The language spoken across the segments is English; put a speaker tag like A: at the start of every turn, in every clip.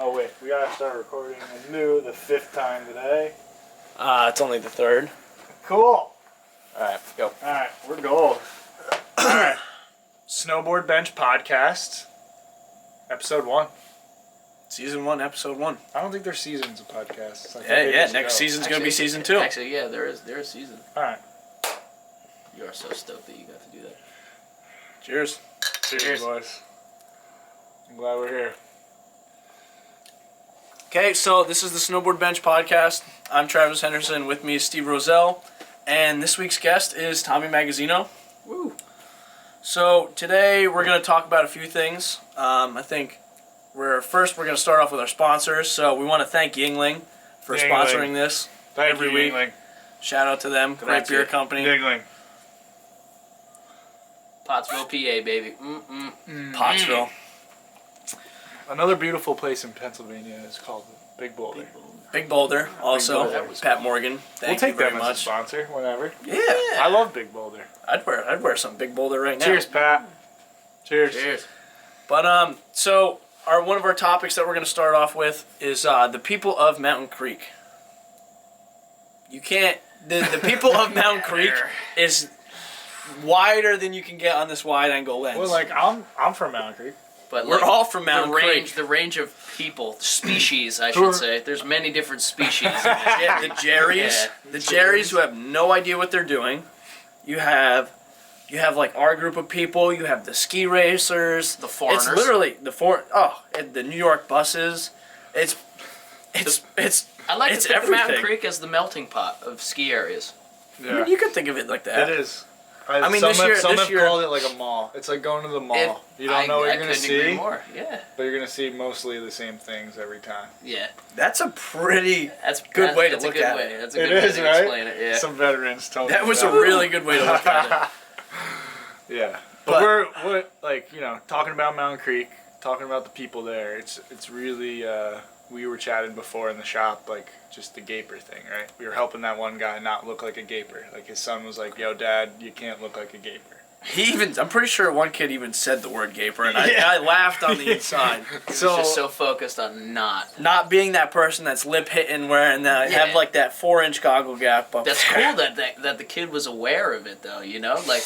A: Oh wait, we gotta start recording anew the 5th time today.
B: It's only the 3rd.
A: Cool.
B: Alright, go.
A: Alright, we're gold. Alright. Snowboard Bench Podcast. Episode 1.
B: Season 1, episode 1.
A: I don't think there's seasons of podcasts.
B: Next season's gonna be season 2.
C: Actually, yeah, there is season.
A: Alright.
C: You are so stoked that you got to do that.
B: Cheers.
A: Cheers, boys. I'm glad we're here.
B: Okay, so this is the Snowboard Bench Podcast. I'm Travis Henderson. With me is Steve Rosal. And this week's guest is Tommy Magazeno.
C: Woo!
B: So today we're going to talk about a few things. I think we're going to start off with our sponsors. So we want to thank Yuengling for sponsoring this
A: Thank you,
B: week.
A: Yuengling.
B: Shout out to them. Great beer company.
A: Yuengling.
C: Pottsville, PA, baby.
B: Pottsville.
A: Another beautiful place in Pennsylvania is called Big Boulder.
B: Big Boulder, also.
A: Big Boulder.
B: Pat Morgan.
A: We'll
B: Thank
A: take
B: you very
A: them
B: much.
A: as a sponsor whenever.
B: Yeah.
A: I love Big Boulder.
B: I'd wear some Big Boulder right now.
A: Cheers, Pat. Cheers.
C: Cheers.
B: But so one of our topics that we're going to start off with is the people of Mountain Creek. You can't. The people of Mountain Creek is wider than you can get on this wide angle lens.
A: Well, like I'm from Mountain Creek.
C: But
B: we're all from Mountain
C: Creek.
B: Creek.
C: The range of people, species, I should say. There's many different species.
B: Yeah, the Jerrys.
C: Yeah.
B: The Jerrys who have no idea what they're doing. You have like our group of people. You have the ski racers.
C: The foreigners.
B: It's literally the New York buses. It's
C: I like
B: it's
C: to think of Mountain
B: everything.
C: Creek as the melting pot of ski areas.
A: Yeah.
B: I mean, you could think of it like that.
A: It is.
B: I mean,
A: some
B: this
A: have
B: year-
A: called it like a mall. It's like going to the mall. You don't know what you're going to
C: couldn't agree
A: see,
C: more. Yeah.
A: but you're going to see mostly the same things every time.
C: Yeah.
B: That's a pretty
C: That's
B: good way to
C: that's a
B: look
C: good
B: at
C: way.
B: it.
C: That's a
A: It
C: good way
A: is,
C: to
A: right?
C: explain it. Yeah.
A: Some veterans told me
B: That was a
A: that.
B: really good way to look at it.
A: Yeah.
B: But-
A: But we're like, talking about Mountain Creek, talking about the people there. It's really we were chatting before in the shop, like just the gaper thing, right? We were helping that one guy not look like a gaper. Like his son was like, "Yo, Dad, you can't look like a gaper."
B: I'm pretty sure one kid even said the word gaper, and
A: Yeah.
B: I laughed on the inside.
C: He was just so focused on not
B: being that person that's lip hitting, wearing that,
C: Yeah.
B: have like that 4-inch goggle gap up
C: That's
B: there.
C: cool that the kid was aware of it, though, Like,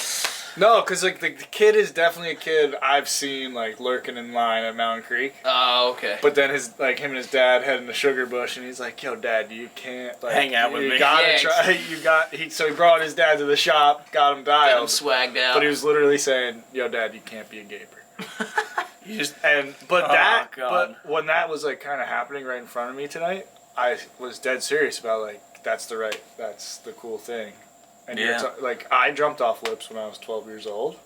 A: No, because like the kid is definitely a kid I've seen like lurking in line at Mountain Creek.
C: oh, okay.
A: But then him and his dad heading to Sugar Bush, and he's like, "Yo, Dad, you can't like
B: Hang out with
A: you
B: me."
A: Gotta
C: Yeah,
A: try. So he brought his dad to the shop, got him
C: Got
A: dialed,
C: him swagged out.
A: but he was literally saying, "Yo, Dad, you can't be a gaper."
B: You just
A: But
B: God.
A: when that was like kind of happening right in front of me tonight, I was dead serious about like that's the cool thing. And
B: Yeah.
A: like I jumped off lips when I was 12 years old.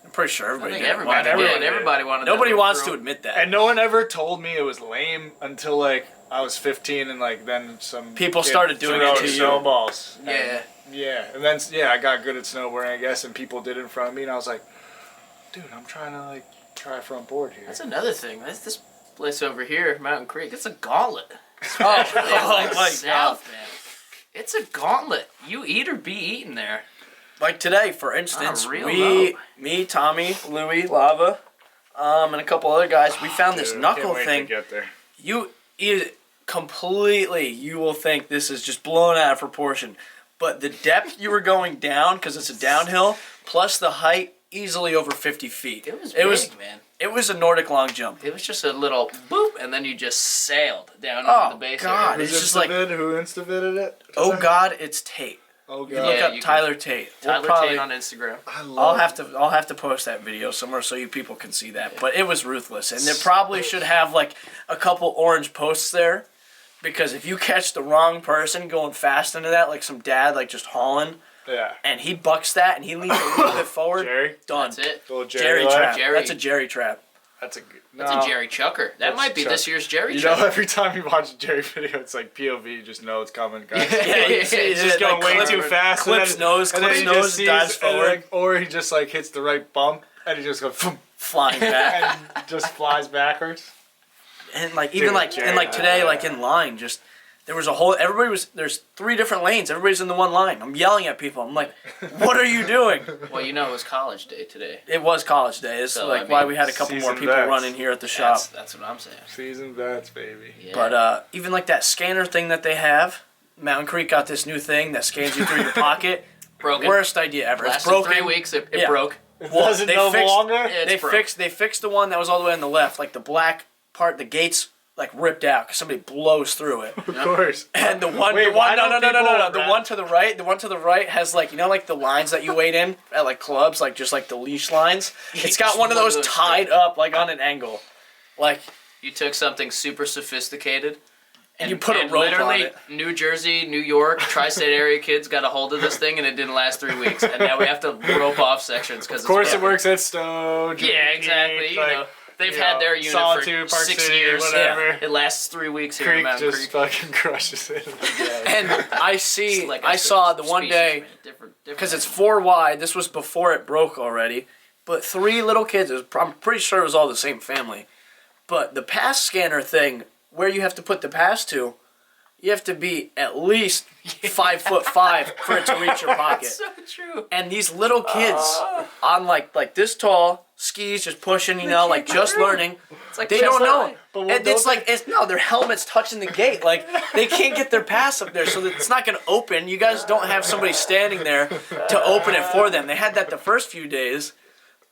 B: I'm pretty sure
C: I
B: everybody
C: think
B: did.
C: everybody
A: Everyone
C: did.
A: did.
C: Everybody wanted.
B: Nobody
C: that
B: wants to
C: through.
B: admit that.
A: And no one ever told me it was lame until like I was 15, and like then some
B: People
A: kid
B: started doing
A: threw
B: it
A: out
B: to you.
A: snowballs.
C: Yeah.
A: And, yeah, and then I got good at snowboarding, I guess, and people did it in front of me, and I was like, dude, I'm trying to like try front board here.
C: That's another thing. That's this place over here, Mountain Creek. It's a gauntlet.
B: Oh,
C: Like
B: my
C: South, man. It's a gauntlet. You eat or be eaten there.
B: Like today, for instance,
C: On a real
B: me, Tommy, Louie, Lava, and a couple other guys, we found this
A: Dude,
B: knuckle
A: can't wait
B: thing.
A: to get there.
B: You eat it completely, you will think this is just blown out of proportion. But the depth you were going down, because it's a downhill, plus the height, easily over 50 feet.
C: It was big, man.
B: It was a Nordic long jump.
C: It was just a little boop, and then you just sailed down
B: Oh,
C: into the base
B: God,
C: area.
B: it's just like-
A: Who Insta-vided it?
B: Oh God, it's Tate.
A: Oh
B: You
A: God.
B: look
C: Yeah,
B: up
C: you can-
B: Tyler Tate. We'll
C: Tyler
B: probably-
C: Tate on Instagram.
B: I'll have to post that video somewhere so you people can see that. But it was ruthless, and it probably should have like a couple orange posts there, because if you catch the wrong person going fast into that, like some dad like just hauling,
A: Yeah.
B: and he bucks that and he leans a little bit forward,
A: Jerry?
B: done.
C: That's it.
A: Little
B: Jerry
A: laugh.
B: trap.
C: Jerry.
B: That's a Jerry trap.
A: That's a good.
C: That's
A: no.
C: a Jerry Chucker. That
A: That's
C: might be
A: Chuck.
C: this year's Jerry
A: You
C: Chucker.
A: know, every time you watch a Jerry video, it's like POV. You just know it's coming, guys.
B: Yeah, you see,
A: He's just going way
B: clip-
A: too fast.
B: Clips
A: and
B: nose,
A: then
B: clips
A: he just
B: nose,
A: sees-
B: dives
A: and
B: forward,
A: like, or he just like hits the right bump and he just goes boom,
B: flying back.
A: and just flies backwards.
B: And like
A: Dude,
B: even like
A: Jerry,
B: and like today, like in line, just There was there's 3 different lanes. Everybody's in the one line. I'm yelling at people. I'm like, what are you doing?
C: Well, it was college day today.
B: It was college day. It's why we had a couple more people running here at the shop.
C: That's what I'm saying.
A: Season vets, baby.
C: Yeah.
B: But even like that scanner thing that they have, Mountain Creek got this new thing that scans you through your pocket.
C: Broken.
B: Worst idea ever.
C: Lasted
B: it's broken.
C: 3 weeks. It broke.
B: Well, they
C: broke.
B: fixed the one that was all the way on the left, like the black part, the gates like ripped out because somebody blows through it.
A: Of course.
B: And the one
A: Wait,
B: the one no, the one to the right has like like the lines that you wait in at like clubs, like just like the leash lines. It's got one of those tied up like on an angle. Like
C: you took something super sophisticated and
B: you put a rope on it.
C: New Jersey, New York, tri-state area kids got a hold of this thing and it didn't last 3 weeks. And now we have to rope off sections because
A: of course it works at Stowe.
C: Yeah, exactly. They've had their unit
A: Solitude,
C: for
A: Park
C: 6
A: City,
C: years.
A: whatever.
C: Yeah. It lasts 3 weeks here in
A: Creek
C: Mountain
A: just
C: Creek.
A: fucking crushes it.
B: And I saw the one day, because it's 4 wide, this was before it broke already, but 3 little kids, I'm pretty sure it was all the same family, but the pass scanner thing, where you have to put the pass to, you have to be at least 5'5" for it to reach your pocket.
C: That's so true.
B: And these little kids on like this tall, skis just pushing, like just learning.
C: It's like
B: They don't know.
A: But
B: And their helmet's touching the gate. Like they can't get their pass up there, so it's not gonna open. You guys don't have somebody standing there to open it for them. They had that the first few days,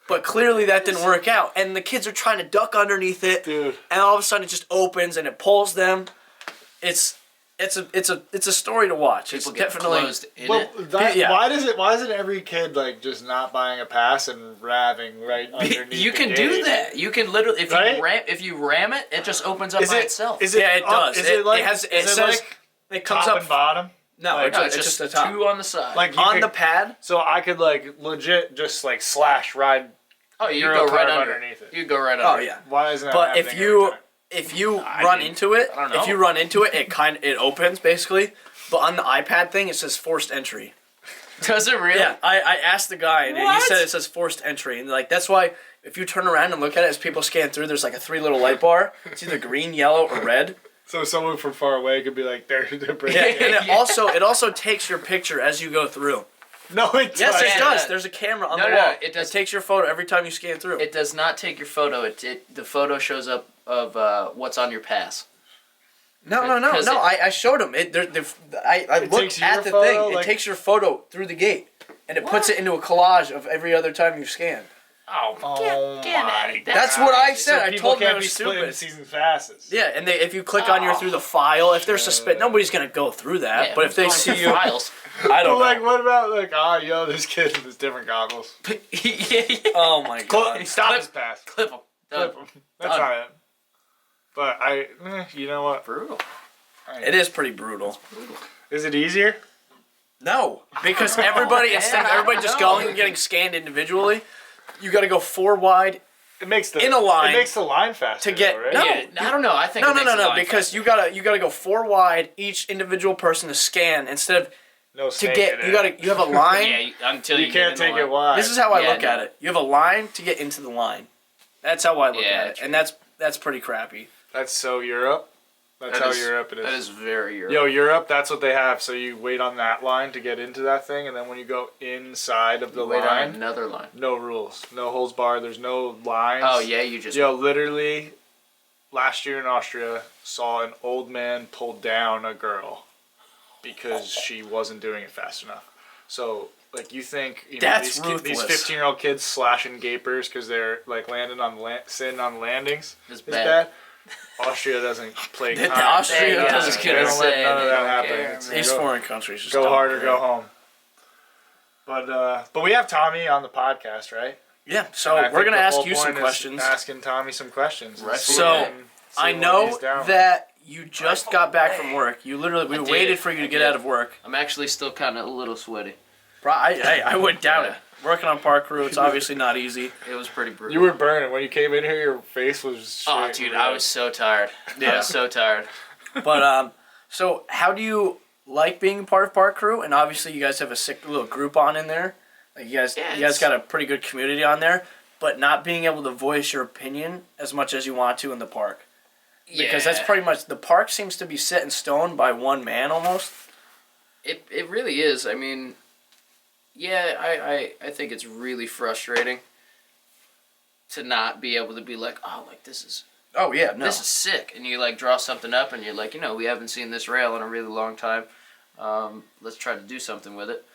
B: but clearly that didn't work out. And the kids are trying to duck underneath it,
A: Dude.
B: and all of a sudden it just opens and it pulls them. It's a story to watch.
C: People
B: It's
C: get
B: definitely
C: closed in
A: Well,
C: it.
A: why isn't every kid like just not buying a pass and raving right underneath
C: You
A: the
C: can
A: gate?
C: do that. You can literally, if you ram it, it just opens up by itself.
A: Is it
B: it does.
A: Is it like,
B: it says
A: like
B: it comes
A: top
B: up
A: and bottom?
B: No,
A: Like,
C: No,
B: it's
C: it's
B: just
C: just
B: the top.
C: 2 on the side.
A: Like you
B: On
A: could-
B: the pad.
A: So I could like legit just like slash ride.
C: oh, you
A: Euro
C: go right
A: carve
C: under.
A: underneath it.
C: You go right
B: Oh
C: under.
B: yeah.
A: Why isn't that
B: But
A: happening
B: if
A: every
B: you
A: time?
B: run into it,
C: I don't know.
B: if you run into it, it opens basically. But on the iPad thing, it says forced entry.
C: Does it really?
B: Yeah, I asked the guy, and he
C: What?
B: said it says forced entry, and like that's why if you turn around and look at it as people scan through, there's like a 3 little light bar. It's either green, yellow, or red.
A: So someone from far away could be like, they're breaking.
B: Yeah, and it also takes your picture as you go through.
A: No, it
B: Yes,
A: doesn't.
B: it does. There's a camera on
C: No,
B: the
C: no,
B: wall.
C: it does.
B: It takes your photo every time you scan through.
C: It does not take your photo. The photo shows up of what's on your pass.
B: No.
C: 'Cause
B: I showed him. I looked
A: takes
B: at
A: your
B: the
A: photo,
B: thing.
A: like-
B: It takes your photo through the gate, and it puts it into a collage of every other time you scan.
A: Oh
C: Get
A: my
C: at it.
B: That's what I said.
A: So
B: I
A: people
B: told them
A: can't
B: it
A: be
B: was
A: splitting
B: stupid.
A: season passes.
B: Yeah, and if you click on through the file, if they're suspect, nobody's gonna go through that.
C: Yeah,
B: but if they
C: going
B: see
C: through
B: you,
C: files.
B: I
A: But
B: don't
A: like,
B: know.
A: what about like, this kid with his different goggles?
C: yeah.
B: Oh my god.
A: Stop his pass.
C: Clip 'em.
A: Clip him. That's
C: Done.
A: not it. But you know what?
C: Brutal.
B: It is pretty brutal.
A: Is it easier?
B: No, because everybody instead of everybody just going and getting scanned individually, you got to go 4 wide.
A: It makes the
B: In a line
A: It makes the line faster.
B: to get-
A: though, right?
B: no.
C: Yeah, I don't know. I think
B: No,
C: it makes the line
B: because
C: faster.
B: you gotta go 4 wide each individual person to scan instead of
A: No
B: to
A: snake
B: get
A: in
B: you
A: it.
B: have a line.
C: Yeah, until you
A: You
C: get
A: can't
C: in the
A: take
C: line.
A: it wide.
B: This is how I
C: Yeah,
B: look at
C: no.
B: it. You have a line to get into the line. That's how I look
C: Yeah,
B: at it,
C: true.
B: and that's pretty crappy.
A: That's so Europe. That's
C: That
A: how
C: is-
A: Europe it is.
C: That is very Europe.
A: Yo, Europe, that's what they have. So you wait on that line to get into that thing, and then when you go inside of the
C: Wait on
A: line,
C: another line.
A: no rules, no holds barred. There's no lines.
C: Oh yeah, you just.
A: Yo, literally, last year in Austria, saw an old man pull down a girl because she wasn't doing it fast enough. So, like, you think
B: That's
A: these
B: ruthless.
A: 15-year-old kids slashing gapers because they're like landing on sitting on landings
C: It's
A: is
C: bad.
A: bad. Austria doesn't play.
B: The
A: kind.
B: Austria
C: Yeah, I was
B: doesn't
A: They
C: gonna
A: don't
C: say,
A: let none of
C: they
A: that
C: don't
A: happen.
C: care,
A: It's
C: man.
B: These
A: go,
B: foreign countries just
A: go
B: don't
A: hard or
B: care.
A: go home. But we have Tommy on the podcast, right?
B: Yeah,
A: And
B: so
A: I
B: we're
A: think
B: gonna
A: the
B: ask
A: whole
B: you some
A: point is
B: questions.
A: Asking Tommy some questions.
C: Right.
B: So, I know
A: that.
B: that you just got back from work. We
C: did.
B: waited for you to
C: I
B: get
C: did.
B: out of work.
C: I'm actually still kind of a little sweaty.
B: I wouldn't doubt it. Working on park crew, it's obviously not easy.
C: It was pretty brutal.
A: You were burning when you came in here. Your face was.
C: Oh,
A: straight
C: dude,
A: red.
C: I was so tired. I
B: Yeah.
C: was so tired.
B: But so how do you like being part of park crew? And obviously, you guys have a sick little group on in there. Like you guys
C: it's-
B: got a pretty good community on there. But not being able to voice your opinion as much as you want to in the park. Because that's pretty much, the park seems to be set in stone by one man almost.
C: It really is. I mean, yeah, I think it's really frustrating to not be able to be like, oh, like this is sick, and you like draw something up, and you're like, we haven't seen this rail in a really long time. Let's try to do something with it.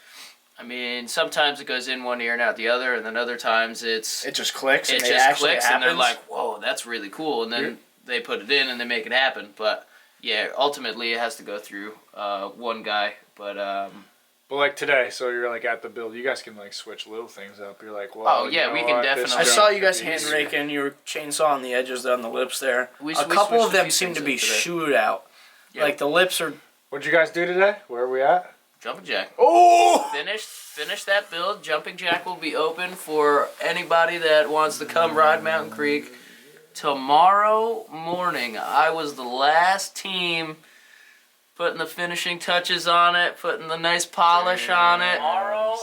C: I mean, sometimes it goes in one ear and out the other, and then other times it
B: just clicks.
C: It just clicks, and they're like, whoa, that's really cool, and then they put it in and they make it happen. But yeah, ultimately it has to go through one guy. But
A: like today, so you're like at the build, you guys can like switch little things up. You're like, well,
C: oh yeah, we can definitely.
B: I saw you guys hand raking, you were chainsawing the edges on the lips there. A couple of them seem to be shoot out. Yeah. Like the lips are.
A: What'd you guys do today? Where are we at?
C: Jumping jack.
A: Oh!
C: Finish that build. Jumping jack will be open for anybody that wants to come ride Mountain Creek. Tomorrow morning, I was the last team putting the finishing touches on it, putting the nice polish on it. Tomorrow,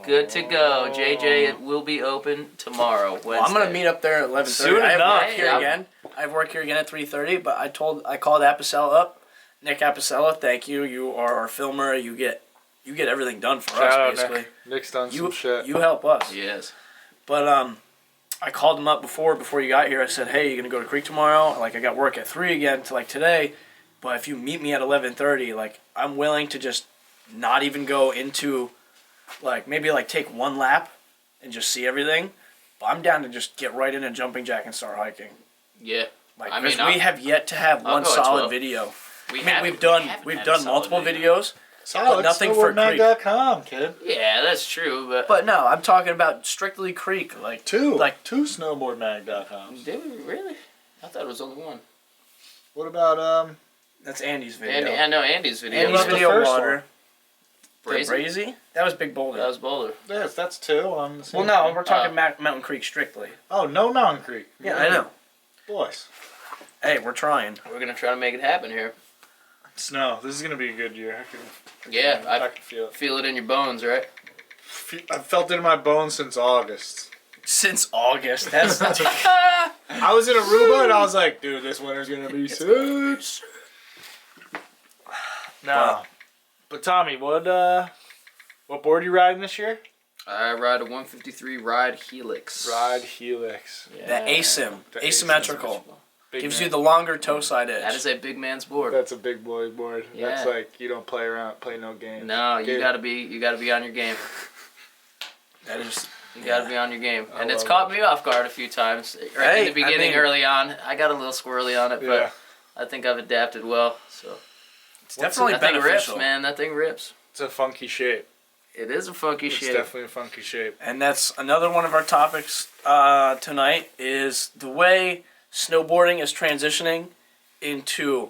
C: good to go. JJ, it will be open tomorrow, Wednesday.
B: Well, I'm going to meet up there at 11:30.
A: Soon
B: I
A: enough.
B: have work here again. I have work here again at 3:30, but I called Apicella up. Nick Apicella, thank you. You are our filmer. You get everything done for us, basically.
A: Nick's done some shit.
B: You help us.
C: Yes.
B: But I called him up before you got here. I said, hey, you gonna go to Creek tomorrow? Like I got work at 3 again to like today, but if you meet me at 11:30, like I'm willing to just not even go into, like maybe like take one lap and just see everything. But I'm down to just get right in a jumping jack and start hiking.
C: Yeah.
B: Like we have yet to have one solid video. We've done multiple videos.
A: Solid.
B: Nothing for Creek.
A: Snowboardmag.com, kid.
C: Yeah, that's true,
B: but no, I'm talking about strictly Creek. Like
A: two Snowboardmag.com.
C: Did we really? I thought it was only one.
A: What about
B: That's Andy's video.
C: I know Andy's video.
B: Andy's video water.
C: Brazy?
B: That was Big Boulder.
C: That was Boulder.
A: Yes, that's two on the same.
B: Well, no, we're talking Mountain Creek strictly.
A: Oh, no Mountain Creek.
B: Yeah, I know.
A: Boys.
B: Hey, we're trying.
C: We're gonna try to make it happen here.
A: Snow. This is gonna be a good year. I can feel it.
C: Feel it in your bones, right?
A: I've felt it in my bones since August.
B: Since August. That's
A: I was in Aruba and I was like, dude, this winter's gonna be sick. No. But Tommy, what board are you riding this year?
C: I ride a 153 Ride Helix.
A: Ride Helix.
B: Yeah. The ASIM. Asymmetrical. Gives
A: you
B: you the longer toe side edge.
C: That is a big man's board.
A: That's a big boy board.
C: Yeah.
A: That's like you don't play no games.
C: No, you gotta be on your game.
B: That is.
C: You gotta be on your game. And it's caught me off guard a few times. Right in the beginning, early on. I got a little squirrely on it, but I think I've adapted well. So
B: it's definitely beneficial.
C: That thing rips, man. That thing rips.
A: It's a funky shape.
C: It is a funky shape.
A: It's definitely a funky shape.
B: And that's another one of our topics tonight is the way snowboarding is transitioning into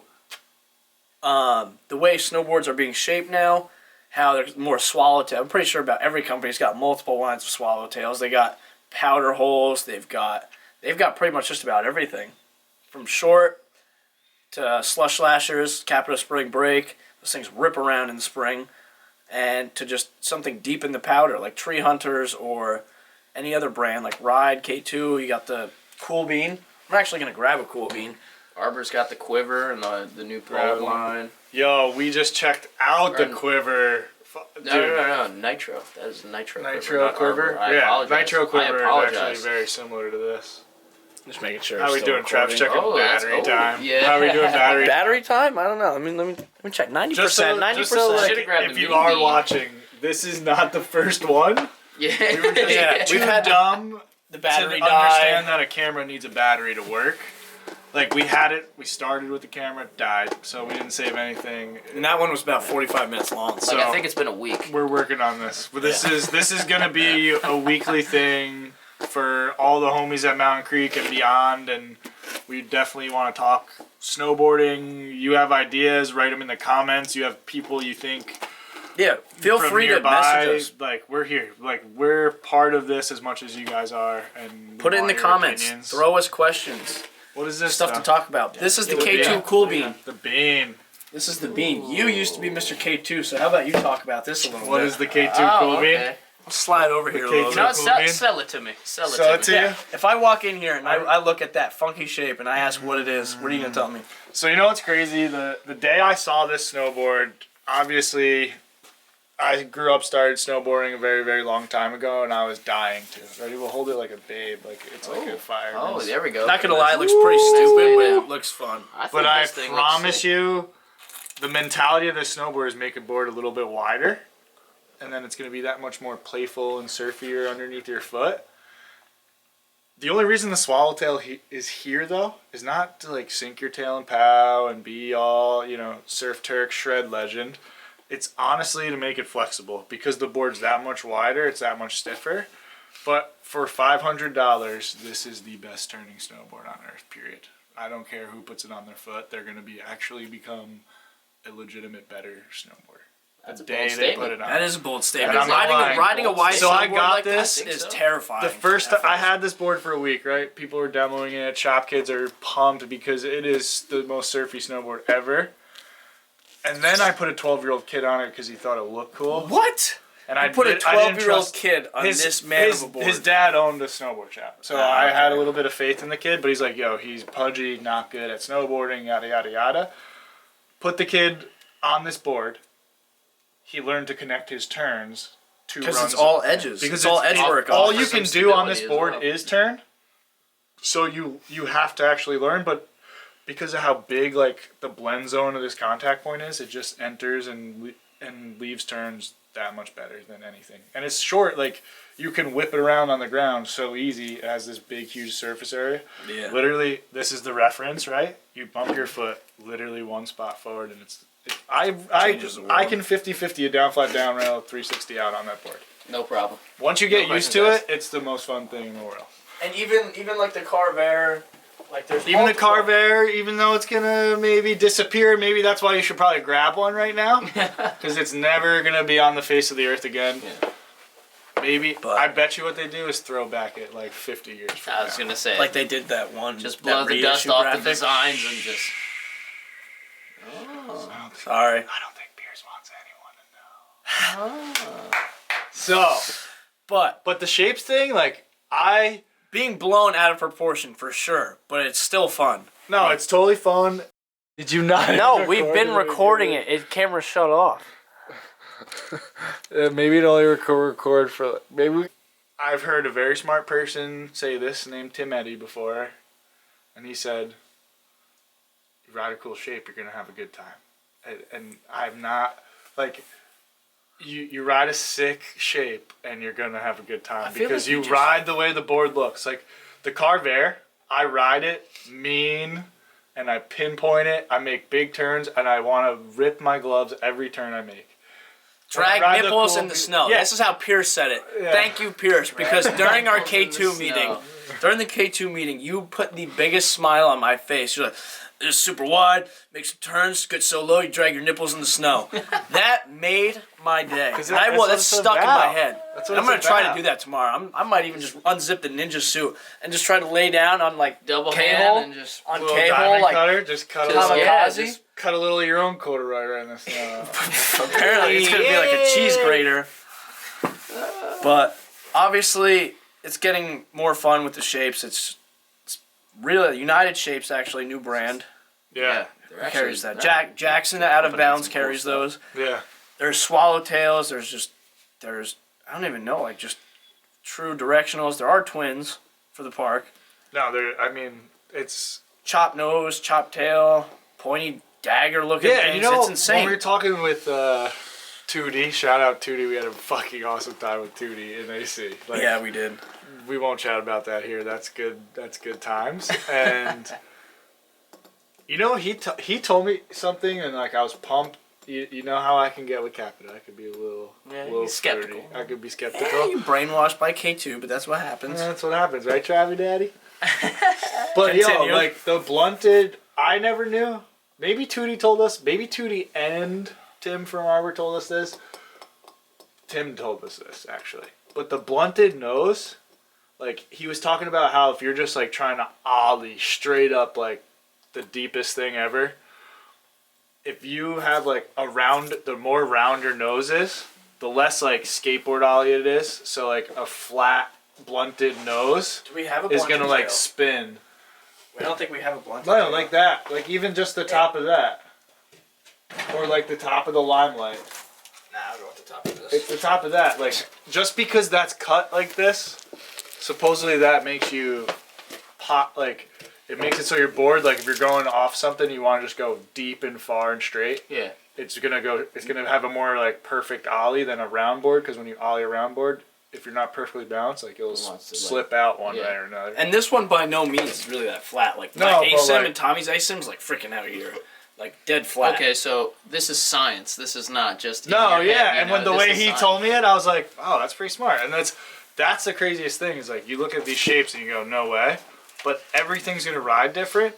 B: the way snowboards are being shaped now, how there's more swallowtail. I'm pretty sure about every company's got multiple lines of swallowtails. They got powder holes. They've got pretty much just about everything, from short to slush lashers, Capita Spring Break. Those things rip around in the spring, and to just something deep in the powder like Tree Hunters or any other brand like Ride K2. You got the Cool Bean. I'm actually gonna grab a Cool Bean.
C: Arbor's got the Quiver and the new Pro line.
A: Yo, we just checked out the Quiver.
C: No, Nitro. That is Nitro.
A: Nitro Quiver?
C: Yeah,
A: Nitro Quiver is actually very similar to this.
B: Just making sure.
A: How are we doing, Travis? Checking battery time.
C: Yeah.
A: How are we doing
B: battery time? I don't know. I mean, let me check. 90%. 90%.
A: Just so like, if you are watching, this is not the first one.
C: Yeah.
A: We were just
B: we've had
A: dumb
B: the battery
A: to understand that a camera needs a battery to work. Like we had it, we started with the camera, it died, so we didn't save anything.
B: And that one was about 45 minutes long.
C: So I think it's been a week.
A: We're working on this. But this is gonna be a weekly thing for all the homies at Mountain Creek and beyond, and we definitely want to talk snowboarding. You have ideas, write them in the comments. You have people you think.
B: Yeah, feel free to message us.
A: Like we're here, like we're part of this as much as you guys are, and
B: put it in the comments. Opinions. Throw us questions.
A: What is this
B: stuff to talk about? This is the K2 Cool Bean.
A: The bean.
B: This is the bean. You used to be Mr. K2, so how about you talk about this a little bit?
A: What is the K2 Cool Bean?
B: I'll slide over here a little
C: You
B: bit.
C: know what?
A: Cool,
C: Sell,
A: man.
C: sell it to me. Sell it
A: Sell
C: to
A: it to
C: me.
A: you?
B: Yeah. If I walk in here and I look at that funky shape and I ask what it is, what are you gonna tell me?
A: So you know what's crazy? The day I saw this snowboard, obviously, I grew up, started snowboarding a very, very long time ago, and I was dying to. Ready? We'll hold it like a babe, like it's like a fire.
C: Oh, there we go.
B: Not gonna lie, it looks pretty stupid, but it looks fun.
A: But I promise you, the mentality of this snowboard is make a board a little bit wider, and then it's going to be that much more playful and surfier underneath your foot. The only reason the swallowtail is here, though, is not to like sink your tail in pow and be all, surf Turk shred legend. It's honestly to make it flexible because the board's that much wider, it's that much stiffer. But for $500, this is the best turning snowboard on earth, period. I don't care who puts it on their foot. They're going to actually become a legitimate better snowboarder.
C: That's a
A: the
C: bold
A: day they
C: statement.
A: put it on.
B: That is a bold statement.
A: And I'm not lying.
B: Riding a wide
A: So I
B: snowboard
A: got
B: like
A: this.
B: this is
C: so.
B: terrifying.
A: The first I had this board for a week, right? People were demoing it. Shop kids are pumped because it is the most surfy snowboard ever. And then I put a 12-year-old kid on it because he thought it looked cool.
B: What?
A: And
B: I
A: I
B: put a
A: didn't- I didn't
B: 12-year-old
A: trust-
B: kid on this man of a board.
A: His dad owned a snowboard shop. So
B: Ah,
A: I had a
B: okay.
A: little bit of faith in the kid, but he's like, yo, he's pudgy, not good at snowboarding, yada, yada, yada. Put the kid on this board. He learned to connect his turns to runs.
B: Because it's all edges.
A: Because
B: it's all edge work.
A: all
C: Offers
A: you
C: some
A: can do on this
C: stability as
A: board
C: well.
A: is turn. So you have to actually learn, but because of how big like the blend zone of this contact point is, it just enters and leaves turns that much better than anything. And it's short, like you can whip it around on the ground so easy. It has this big, huge surface area.
B: Yeah.
A: Literally, this is the reference, right? You bump your foot literally one spot forward, and I
B: Changes the world.
A: can 50-50 a down flat down rail 360 out on that board.
C: No problem.
A: Once you get
C: No
A: used to
C: questions
A: it, it's the most fun thing in the world.
B: And even like the Carver, like there's
A: Even the
B: multiple-
A: Carver, even though it's gonna maybe disappear, maybe that's why you should probably grab one right now, because it's never gonna be on the face of the earth again.
C: Yeah.
A: Maybe,
B: But-
A: I bet you what they do is throw back at like 50 years from
C: I was
A: now.
C: gonna say,
B: Like they did that one.
C: just
B: that
C: blow the dust
B: reissue
C: off
B: graphic.
C: the designs and just.
A: I don't think,
B: Sorry.
A: I don't think Pierce wants anyone to know. So,
B: But
A: but the shapes thing, like
B: being blown out of proportion for sure, but it's still fun.
A: no, it's totally fun. Did you not?
B: No, we've been recording it. It camera shut off.
A: Maybe it only record for maybe. I've heard a very smart person say this named Tim Eddy before, and he said, "You ride a cool shape, you're gonna have a good time." And I'm not like you ride a sick shape and you're gonna have a good time
C: feel
A: because
C: like you
A: you
C: just-
A: ride the way the board looks. Like the Carver, I ride it mean. And I pinpoint it. I make big turns, and I want to rip my gloves every turn I make.
B: Drag
A: Ride the
B: nipples
A: cool
B: in the
A: be-
B: snow.
A: Yeah.
B: This is how Pierce said it.
A: Yeah.
B: Thank you, Pierce, because during our
C: nipples in
B: K2
C: the
B: meeting,
C: snow.
B: you put the biggest smile on my face. You're like, "It's super wide, make some turns, get so low, you drag your nipples in the snow." That made my day.
A: 'Cause
B: And
A: that's what
B: that's
A: it's
B: stuck in
A: about.
B: my head.
A: That's what
B: And I'm
A: it's
B: gonna try
A: about.
B: to do that tomorrow. I might even just unzip the ninja suit and just try to lay down on like
C: Double
B: K-hole,
C: hand and just.
B: on
A: Little
B: K-hole,
A: diamond
B: like
A: cutter, just cut a
C: Just-
A: little,
C: yeah,
B: kamikaze.
C: just-
A: cut a little of your own corduroy right in the snow.
B: Apparently, it's gonna be like a cheese grater. But obviously, it's getting more fun with the shapes. It's really United Shapes, actually, new brand.
A: Yeah,
C: they're actually-
B: Carries that.
C: they're-
B: Jackson out of
C: Opening
B: bounds
C: some cool
B: carries
C: stuff.
B: those.
A: yeah.
B: There's swallowtails. There's I don't even know, like just true directionals. There are twins for the park.
A: No, I mean, it's
B: Chop nose, chop tail, pointy dagger looking
A: yeah.
B: things.
A: And you know,
B: it's
A: when
B: insane.
A: we were talking with Tootie, shout out Tootie, we had a fucking awesome time with Tootie in AC. Like,
B: Yeah, we did.
A: we won't chat about that here. That's good. That's good times. And you know, he told me something, and like I was pumped. You know how I can get with Capita. I could be a little,
B: Yeah,
A: little
B: you're skeptical.
A: flirty. I could be
B: Yeah,
A: skeptical.
B: you brainwashed by K2, but that's what happens.
A: That's what happens, right, Travi Daddy? But
B: Continue.
A: yo, like the blunted, I never knew. Maybe Tootie told us. Maybe Tootie and Tim from Arbor told us this. Tim told us this actually. But the blunted nose, like he was talking about how if you're just like trying to ollie straight up like the deepest thing ever, if you have like the more round your nose is, the less like skateboard ollie it is. So like a flat, blunted nose
B: Do we have a
A: is
B: blunted
A: gonna like
B: tail?
A: spin.
B: I don't think we have a blunted
A: No,
B: tail.
A: like that. Like even just the top of that. Or like the top of the limelight.
B: Nah, I'll go with the top of this.
A: It's the top of that. Like just because that's cut like this, supposedly that makes you pop. Like it makes it so your board. Like if you're going off something, you want to just go deep and far and straight.
C: Yeah.
A: It's gonna have a more like perfect ollie than a round board. Because when you ollie a round board, if you're not perfectly balanced, like it'll slip out one way or another.
B: And this one by no means is really that flat. Like
A: No,
B: my
A: but,
B: ASIM
A: like-
B: and Tommy's ASIM's like freaking out here. Like dead flat.
C: Okay, so this is science. This is not just in
A: No,
C: your head,
A: yeah,
C: you
A: and
C: know,
A: when the
C: this
A: way
C: is
A: he
C: science.
A: told me it, I was like, oh, that's pretty smart. And that's the craziest thing is like you look at these shapes and you go, no way. But everything's gonna ride different.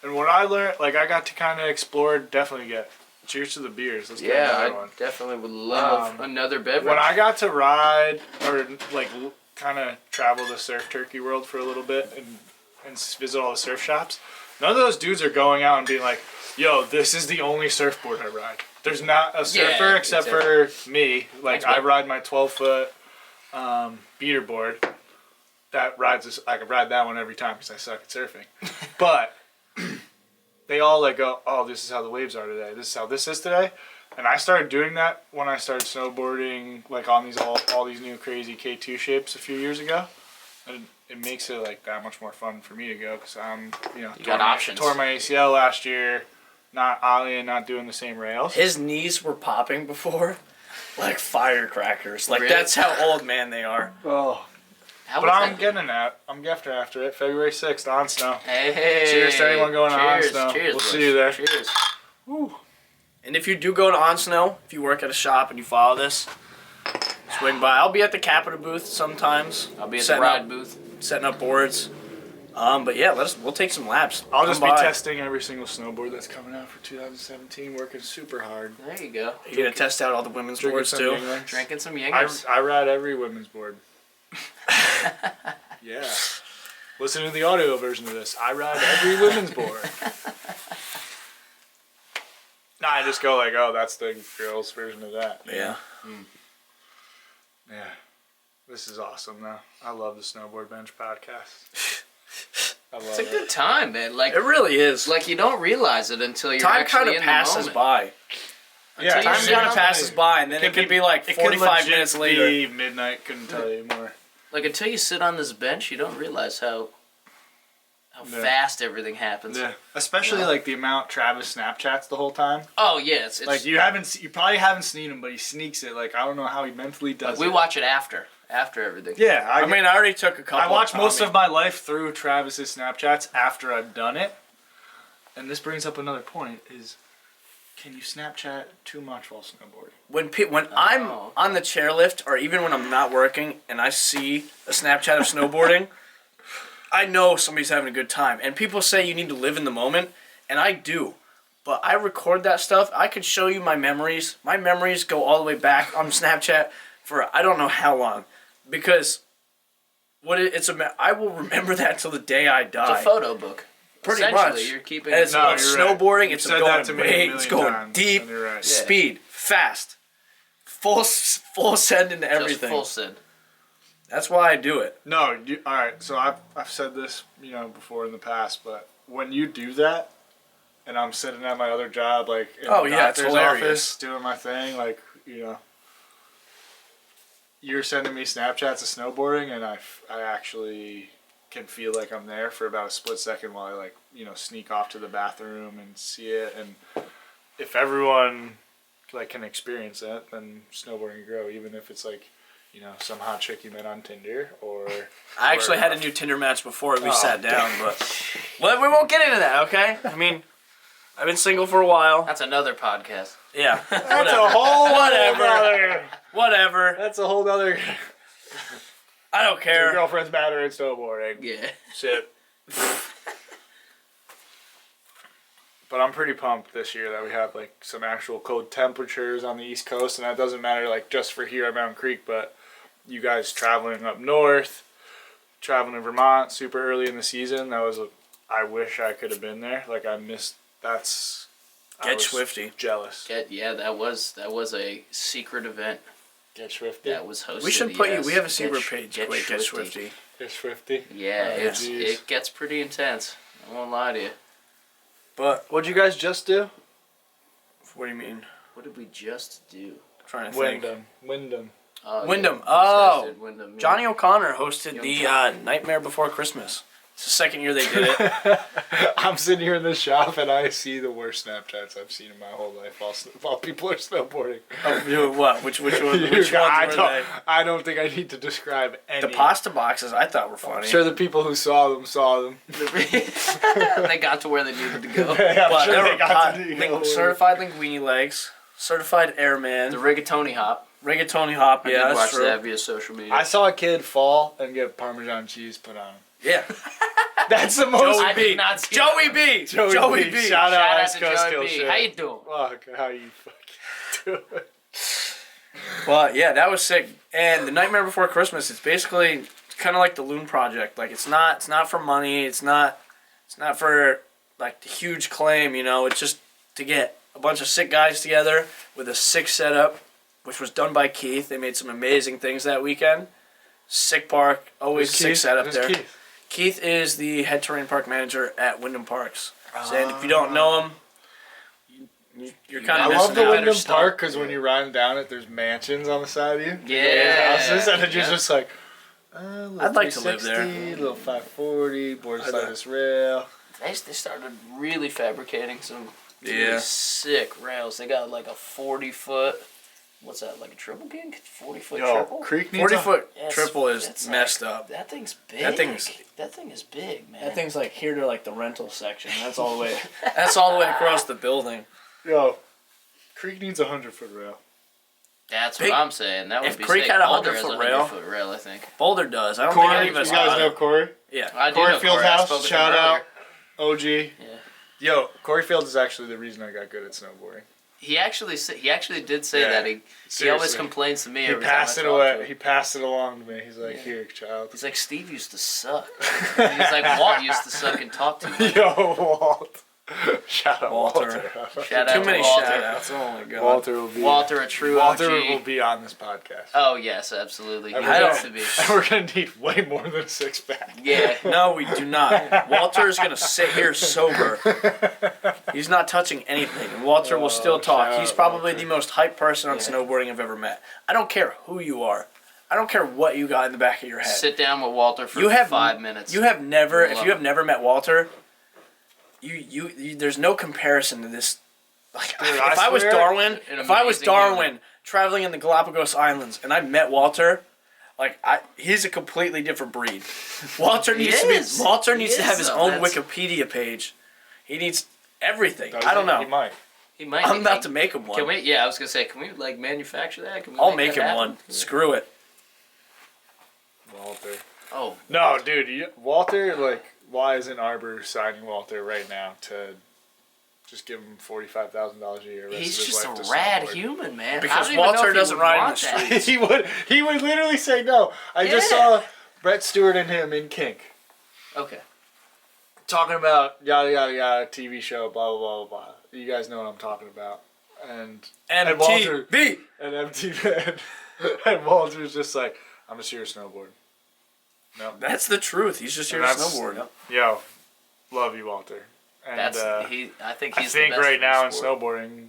A: And what I learned, like I got to kind of explore, definitely get. Cheers to the beers. Let's get
C: Yeah,
A: another
C: I
A: one.
C: definitely would love another beverage.
A: When I got to ride or like kind of travel the surf turkey world for a little bit and visit all the surf shops, none of those dudes are going out and being like, yo, this is the only surfboard I ride. There's not a surfer except for me. Like I ride my 12-foot beater board. That rides this. I could ride that one every time because I suck at surfing. But they all like go, oh, this is how the waves are today. This is how this is today. And I started doing that when I started snowboarding, like on these all these new crazy K2 shapes a few years ago. And it makes it like that much more fun for me to go because I'm,
C: you got options.
A: Tore my ACL last year, not ollieing, not doing the same rails.
B: His knees were popping before, like firecrackers. Like
C: Really?
B: that's how old man they are.
A: Oh.
C: How
A: But
C: was
A: I'm
C: that?
A: getting that. I'm after it. February 6th on snow.
C: Hey,
A: Cheers to anyone going on
C: cheers,
A: snow.
C: Cheers,
A: We'll
C: boys.
A: see you there.
C: Cheers.
A: Woo.
B: And if you do go to On Snow, if you work at a shop and you follow this, swing by. I'll be at the Capita booth sometimes.
C: I'll be at the
B: setting
C: ride
B: up,
C: booth.
B: setting up boards. But yeah, we'll take some laps.
A: I'll just
B: Come
A: be
B: by.
A: testing every single snowboard that's coming out for 2017, working super hard.
C: There you go.
B: You gonna test out all the women's
A: Drinking
B: boards
A: some
B: too?
A: Yuenglings.
C: Drinking some Yuenglings.
A: I ride every women's board. Yeah. Listen to the audio version of this. I ride every women's board. Nah, I just go like, oh, that's the girls' version of that.
B: Yeah.
A: Yeah. This is awesome, though. I love the Snowboard Bench Podcast. I love
C: It's a good time, man. Like
B: It really is.
C: like you don't realize it until you're
B: Time
C: actually
B: kind of
C: in
B: passes
C: the moment.
B: by.
A: Yeah,
C: Until
B: Time
C: you
B: kind of
C: sit
B: passes by, and then it could be like
A: it could
B: 45
A: legit
B: minutes later.
A: be midnight. Couldn't tell you more.
C: Like until you sit on this bench, you don't realize how
A: Yeah.
C: fast everything happens.
A: Yeah, especially like the amount Travis Snapchats the whole time.
C: Oh yeah, it's
A: Like you probably haven't seen him, but he sneaks it. Like I don't know how he mentally does
C: like we
A: it.
C: watch it after everything.
A: Yeah,
B: I mean, I already took a couple.
A: I watch most
B: Tommy.
A: of my life through Travis's Snapchats after I've done it. And this brings up another point: is can you Snapchat too much while snowboarding?
B: When I'm
C: Oh.
B: on the chairlift, or even when I'm not working, and I see a Snapchat of snowboarding, I know somebody's having a good time. And people say you need to live in the moment, and I do. But I record that stuff. I could show you my memories. My memories go all the way back on Snapchat for I don't know how long, because I will remember that till the day I die.
C: It's a photo book.
B: Pretty
C: Essentially,
B: much.
C: you're keeping.
B: And it's
A: No,
B: about
A: you're right.
B: snowboarding.
A: You've
B: It's
A: said
B: going
A: that to me a
B: big.
A: million
B: It's going
A: times,
B: deep.
A: and you're right.
C: Yeah.
B: Speed, fast, full send into
C: just
B: everything.
C: full send.
B: That's why I do it.
A: No, all right. So I've said this, before in the past, but when you do that, and I'm sitting at my other job, like in
B: Oh,
A: the
B: yeah, it's
A: doctor's
B: hilarious.
A: office, doing my thing, like you're sending me Snapchats of snowboarding, and I actually can feel like I'm there for about a split second while I sneak off to the bathroom and see it. And if everyone can experience that, then snowboarding can grow, even if it's some hot chick you met on Tinder or.
B: I actually had a new Tinder match before we
A: Oh,
B: sat down, but we won't get into that, okay? I mean, I've been single for a while.
C: That's another podcast.
B: Yeah.
A: That's a whole
B: Whatever.
A: That's a whole other.
B: I don't
A: Your
B: care.
A: girlfriend's matter in snowboarding.
C: Yeah.
A: Shit. But I'm pretty pumped this year that we have some actual cold temperatures on the East Coast, and that doesn't matter just for here at Mountain Creek, but you guys traveling up north, traveling to Vermont super early in the season. I wish I could have been there. I missed. I
B: Get
A: was
B: Swifty.
A: Jealous.
C: That was a secret event
A: Get Swifty.
C: That was hosted.
B: We should put you.
C: yes.
B: We have a secret
C: Get
B: page.
C: Get
B: Wait, Get
C: Swifty.
B: Swifty.
A: Get Swifty.
C: Yeah,
A: Oh,
C: it gets pretty intense. I won't lie to you.
B: But
A: What'd you guys just do?
B: what do you mean?
C: What did we just do?
B: I'm trying to think.
A: Wyndham.
B: Wyndham.
C: Yeah,
B: Oh,
C: these guys did Wyndham, yeah.
B: Johnny O'Connor hosted
C: Young
B: the
C: Johnny.
B: Nightmare Before Christmas. It's the second year they did it.
A: I'm sitting here in the shop and I see the worst Snapchats I've seen in my whole life while people are snowboarding.
B: Oh, what? Which ones were they?
A: I don't think I need to describe any.
B: The pasta boxes I thought were funny.
A: I'm sure the people who saw them.
C: They got to where they needed to go.
A: Yeah, I'm
B: But
A: sure
B: there
A: they
B: were
A: got to go.
B: certified linguine legs, certified airman,
C: The rigatoni hop.
B: rigatoni hop.
C: I
B: Yeah,
C: did
B: that's
C: watch
B: true.
C: that via social media.
A: I saw a kid fall and get Parmesan cheese put on him.
B: Yeah,
A: That's the most.
B: Joey
C: I
B: B.
C: did not see
B: Joey
C: that.
B: B.
A: Joey B. Shout out West
C: to
A: Coast
C: Joey
A: Kill
C: B.
A: Shit.
C: How you doing?
A: Fuck, how you fucking do it.
B: But yeah, that was sick. And the Nightmare Before Christmas, it's basically kind of like the Loon Project. Like it's not for money. It's not for like the huge claim. You know, it's just to get a bunch of sick guys together with a sick setup, which was done by Keith. They made some amazing things that weekend. Sick park, always
A: Who's
B: sick
A: Keith?
B: setup
A: Who's
B: there.
A: Keith?
B: Keith is the head terrain park manager at Wyndham Parks. And if you don't know him, you're kind
A: I
B: of
A: love
B: missing
A: the
B: out.
A: Wyndham
C: stuff.
A: Park because when you ride down it, there's mansions on the side of you.
C: Yeah.
A: Houses, and it's
C: Yeah.
A: just like,
B: I'd like to live there.
A: 360, little 540, board
B: I'd
A: slider's rail.
C: They started really fabricating some really
B: Yeah.
C: sick rails. They got like a 40-foot. What's that? Like a triple kink? 40-foot
A: Yo,
C: triple?
A: Creek needs
B: 40-foot
C: Yes,
B: triple is
C: that's
B: messed up.
C: That thing's big.
B: That
C: thing is big, man.
B: That thing's like here to like the rental section. That's all the way. That's all the way across the building.
A: Yo, Creek needs a 100-foot rail.
C: That's
B: Big-
C: what I'm saying. That would
B: if
C: be
B: Creek
C: sick.
B: had a
C: Boulder has
B: 100-foot rail-
C: 100-foot rail, I think.
B: Boulder does. I don't
A: Corey,
B: think any
A: you
B: of us
A: guys
B: have
A: know
B: it.
A: Corey?
B: Yeah.
C: I do
A: Corey
C: know Corey. I
A: Fieldhouse,
C: spoke with
A: shout
C: him
A: out.
C: earlier.
A: OG.
C: Yeah.
A: Yo, Corey Fields is actually the reason I got good at snowboarding.
C: He actually did say
A: Yeah,
C: that. He always
A: seriously.
C: complains to me
A: He
C: every
A: passed
C: time
A: it
C: I talk to
A: away.
C: him.
A: He passed it along to me. He's like,
C: Yeah.
A: here, child.
C: He's like, Steve used to suck. And he's like, Walt used to suck and talk to me.
A: Yo, Walt. Shout out
B: Walter.
A: Walter.
C: Shout out
B: Too
C: to
B: many
C: Walter.
B: shout outs. Oh my god.
A: Walter will be.
C: Walter, a true
A: Walter
C: OG.
A: will be on this podcast.
C: Oh, yes, absolutely. He
A: And
C: needs
B: don't-
C: to be.
A: And we're gonna need way more than a 6-pack.
C: Yeah.
B: No, we do not. Walter's gonna sit here sober. He's not touching anything, and Walter will still talk.
A: shout
B: He's
A: out
B: probably
A: Walter.
B: the most hyped person on
C: Yeah.
B: snowboarding I've ever met. I don't care who you are. I don't care what you got in the back of your head.
C: Sit down with Walter for
B: You have
C: 5 minutes.
B: You have never,
C: You'll
B: if
C: love
B: you have never met Walter, you there's no comparison to this. Like,
A: Dude,
B: if I was
A: swear,
B: Darwin,
C: an
B: if I was
C: amazing
B: Darwin
C: human.
B: traveling in the Galapagos Islands and I met Walter, he's a completely different breed. Walter
C: He
B: needs
C: is.
B: Walter
C: He
B: needs to
C: is,
B: have his
C: though.
B: own
C: That's-
B: Wikipedia page. He needs everything.
A: Does
B: I don't
A: he?
B: know.
A: He might.
C: He might.
B: I'm about to make him one.
C: Can we? Yeah, I was gonna say, can we like manufacture that? Can we
B: I'll make
C: that
B: him
C: happen?
B: one. Screw it.
A: Walter.
C: Oh,
A: No, dude. Walter, like, why isn't Arbor signing Walter right now to just give him $45,000 a year? rest
C: he's
A: of his
C: just
A: life
C: a
A: to
C: rad
A: snowboard?
C: human, man.
B: Because
C: I don't even know
B: Walter
C: if he
B: doesn't
C: would
B: ride in
C: want
B: the
C: that.
B: streets.
A: he would literally say no. I just
C: Yeah.
A: saw Brett Stewart and him in Kink
C: Okay.
A: talking about yada yada yada TV show blah blah blah blah. You guys know what I'm talking about. And Walter
B: MTV.
A: and MTV and Walter's just like, I'm just here to snowboard. No,
B: That's the truth. He's just here to
A: And that's-
B: snowboard.
A: yo, love you, Walter. And
C: That's I think
A: I
C: he's
A: think
C: the best
A: right
C: in the
A: now in
C: sport.
A: snowboarding,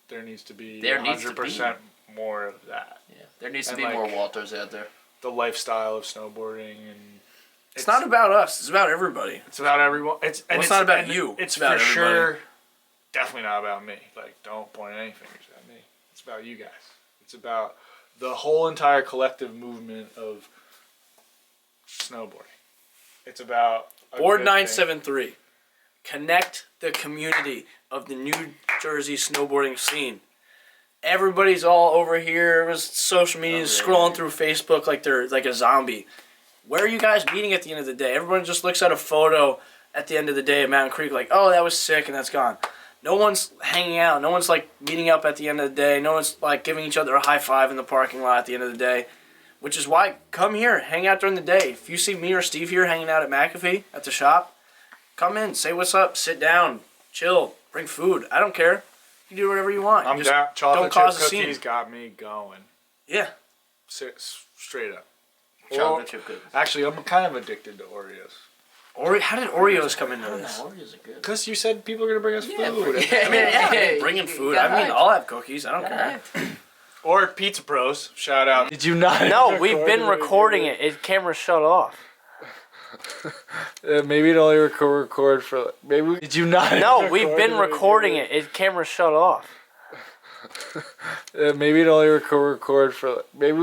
A: there needs to be
C: There needs to
A: 100% more of that.
C: Yeah, there needs to
A: And,
C: be
A: like,
C: more Walters out there.
A: The lifestyle of snowboarding and
B: It's not about us. It's about everybody.
A: it's about everyone. It's
B: not about
A: and
B: you.
A: It's
B: It's about
A: for
B: everybody.
A: sure. Definitely not about me. Like, don't point any fingers at me. It's about you guys. It's about the whole entire collective movement of snowboarding. It's about a
B: Board
A: good
B: 973. Connect the community of the New Jersey snowboarding scene. Everybody's all over here with social media, scrolling through Facebook like they're like a zombie. Where are you guys meeting at the end of the day? Everyone just looks at a photo at the end of the day at Mountain Creek like, oh, that was sick, and that's gone. No one's hanging out. No one's like meeting up at the end of the day. No one's like giving each other a high five in the parking lot at the end of the day. Which is why, come here, hang out during the day. If you see me or Steve here hanging out at McAfee at the shop, come in, say what's up, sit down, chill, bring food. I don't care. You do whatever you want.
A: I'm
B: Just
A: down. Chocolate
B: don't cause
A: chip
B: a scene.
A: cookies got me going.
B: Yeah,
A: Straight up.
C: Chocolate chip cookies.
A: Actually, I'm kind of addicted to Oreos.
B: How did Oreos come into this?
C: Oreos are good.
A: Because you said people are gonna bring us food.
B: I mean, bringing food. I mean, I'll have cookies. I don't care.
A: Or Pizza Bros. Shout out. Did you not?
B: No, we've been recording it. Camera shut off.
A: Maybe it only record for. Maybe. Did you not?
B: No, we've been recording it. Camera shut off.
A: Maybe it only record for. Maybe.